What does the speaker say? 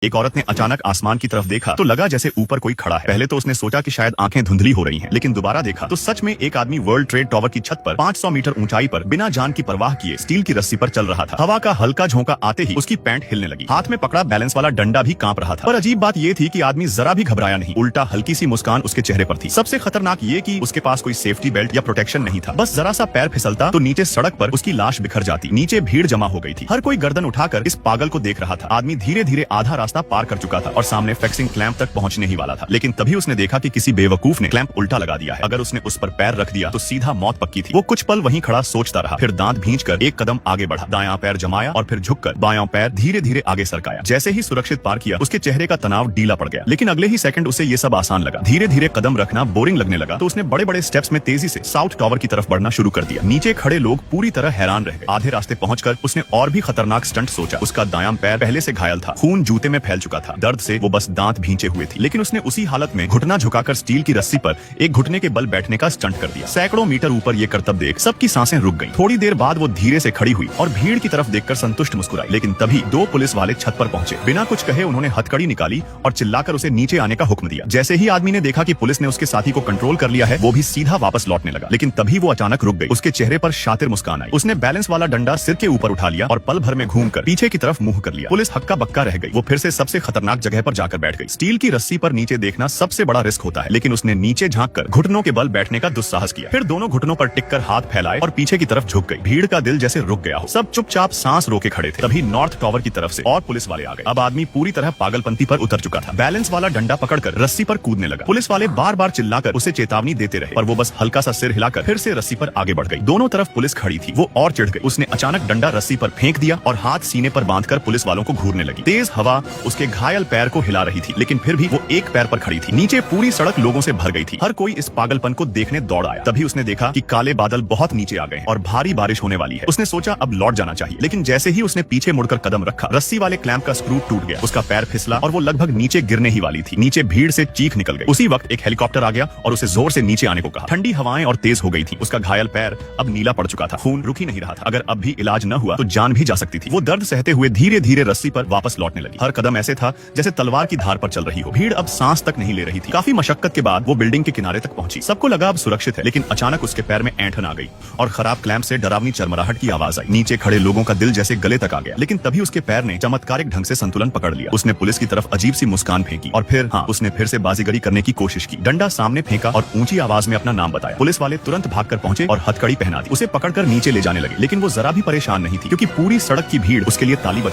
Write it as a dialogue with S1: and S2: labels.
S1: एक औरत ने अचानक आसमान की तरफ देखा तो लगा जैसे ऊपर कोई खड़ा है। पहले तो उसने सोचा कि शायद आंखें धुंधली हो रही हैं, लेकिन दोबारा देखा तो सच में एक आदमी वर्ल्ड ट्रेड टावर की छत पर 500 मीटर ऊंचाई पर बिना जान की परवाह किए स्टील की रस्सी पर चल रहा था। हवा का हल्का झोंका आते ही उसकी पैंट हिलने लगी। हाथ में पकड़ा बैलेंस वाला डंडा भी कांप रहा था। पर अजीब बात ये थी कि आदमी जरा भी घबराया नहीं, उल्टा हल्की सी मुस्कान उसके चेहरे पर थी। सबसे खतरनाक ये कि उसके पास कोई सेफ्टी बेल्ट या प्रोटेक्शन नहीं था। बस जरा सा पैर फिसलता तो नीचे सड़क पर उसकी लाश बिखर जाती। नीचे भीड़ जमा हो गई थी। हर कोई गर्दन उठाकर इस पागल को देख रहा था। आदमी धीरे धीरे आधा रास्ता पार कर चुका था और सामने फिक्सिंग क्लैंप तक पहुंचने ही वाला था, लेकिन तभी उसने देखा कि किसी बेवकूफ ने क्लैंप उल्टा लगा दिया है। अगर उसने उस पर पैर रख दिया तो सीधा मौत पक्की थी। वो कुछ पल वहीं खड़ा सोचता रहा, फिर दांत भींचकर एक कदम आगे बढ़ा, दायां पैर जमाया और फिर झुककर बायां पैर धीरे धीरे आगे सरकाया। जैसे ही सुरक्षित पार किया, उसके चेहरे का तनाव ढीला पड़ गया, लेकिन अगले ही सेकंड उसे ये सब आसान लगा। धीरे धीरे कदम रखना बोरिंग लगने लगा, तो उसने बड़े बड़े स्टेप्स में तेजी से साउथ टावर की तरफ बढ़ना शुरू कर दिया। नीचे खड़े लोग पूरी तरह हैरान रह गए। आधे रास्ते पहुंचकर उसने और भी खतरनाक स्टंट सोचा। उसका दायां पैर पहले से घायल था, खून जूते में फैल चुका था। दर्द से वो बस दांत भींचे हुए थी, लेकिन उसने उसी हालत में घुटना झुकाकर स्टील की रस्सी पर एक घुटने के बल बैठने का स्टंट कर दिया। सैकड़ों मीटर ऊपर ये करतब देख सबकी सांसें रुक गईं। थोड़ी देर बाद वो धीरे से खड़ी हुई और भीड़ की तरफ देखकर संतुष्ट मुस्कुराई, लेकिन तभी दो पुलिस वाले छत पर पहुंचे। बिना कुछ कहे उन्होंने हथकड़ी निकाली और चिल्लाकर उसे नीचे आने का हुक्म दिया। जैसे ही आदमी ने देखा कि पुलिस ने उसके साथी को कंट्रोल कर लिया है, वो भी सीधा वापस लौटने लगा, लेकिन तभी वो अचानक रुक गई। उसके चेहरे पर शातिर मुस्कान आई। उसने बैलेंस वाला डंडा सिर के ऊपर उठा लिया और पल भर में घूमकर पीछे की तरफ मुंह कर लिया। पुलिस हक्का बक्का रह गई। वो फिर से सबसे खतरनाक जगह पर जाकर बैठ गई। स्टील की रस्सी पर नीचे देखना सबसे बड़ा रिस्क होता है, लेकिन उसने नीचे झांककर घुटनों के बल बैठने का दुस्साहस किया। फिर दोनों घुटनों पर टिककर हाथ फैलाए और पीछे की तरफ झुक गई। भीड़ का दिल जैसे रुक गया हो। सब चुपचाप सांस रोके खड़े थे। तभी नॉर्थ टावर की तरफ से और पुलिस वाले आ गए। अब आदमी पूरी तरह पागलपंती पर उतर चुका था। बैलेंस वाला डंडा पकड़कर रस्सी पर कूदने लगा। पुलिस वाले बार बार चिल्लाकर उसे चेतावनी देते रहे, पर वो बस हल्का सा सिर हिलाकर फिर से रस्सी पर आगे बढ़ गई। दोनों तरफ पुलिस खड़ी थी। वो और चिढ़ गई। उसने अचानक डंडा रस्सी पर फेंक दिया और हाथ सीने पर बांधकर पुलिस वालों को घूरने लगी। तेज हवा उसके घायल पैर को हिला रही थी, लेकिन फिर भी वो एक पैर पर खड़ी थी। नीचे पूरी सड़क लोगों से भर गई थी। हर कोई इस पागलपन को देखने दौड़ आया। तभी उसने देखा कि काले बादल बहुत नीचे आ गए और भारी बारिश होने वाली है। उसने सोचा अब लौट जाना चाहिए, लेकिन जैसे ही उसने पीछे मुड़कर कदम रखा, रस्सी वाले क्लैंप का स्क्रू टूट गया। उसका पैर फिसला और वो लगभग नीचे गिरने ही वाली थी। नीचे भीड़ से चीख निकल गई। उसी वक्त एक हेलीकॉप्टर आ गया और उसे जोर से नीचे आने को कहा। ठंडी हवाएं और तेज हो गई थी। उसका घायल पैर अब नीला पड़ चुका था। खून रुक ही नहीं रहा था। अगर अब भी इलाज न हुआ तो जान भी जा सकती थी। वो दर्द सहते हुए धीरे धीरे रस्सी पर वापस लौटने लगी। हर कदम ऐसे था जैसे तलवार की धार पर चल रही हो। भीड़ अब सांस तक नहीं ले रही थी। काफी मशक्कत के बाद वो बिल्डिंग के किनारे तक पहुंची। सबको लगा अब सुरक्षित है, लेकिन अचानक उसके पैर में ऐंठन आ गई और खराब क्लैंप से डरावनी चरमराहट की आवाज आई। नीचे खड़े लोगों का दिल जैसे गले तक आ गया, लेकिन तभी उसके पैर ने चमत्कारिक ढंग से संतुलन पकड़ लिया। उसने पुलिस की तरफ अजीब सी मुस्कान फेंकी और फिर उसने फिर से बाजीगरी करने की कोशिश की। डंडा सामने फेंका और ऊंची आवाज में अपना नाम बताया। पुलिस वाले तुरंत भागकर पहुंचे और हथकड़ी पहना दी। उसे पकड़कर नीचे ले जाने लगे, लेकिन वो जरा भी परेशान नहीं थी, क्योंकि पूरी सड़क की भीड़ उसके लिए ताली बजा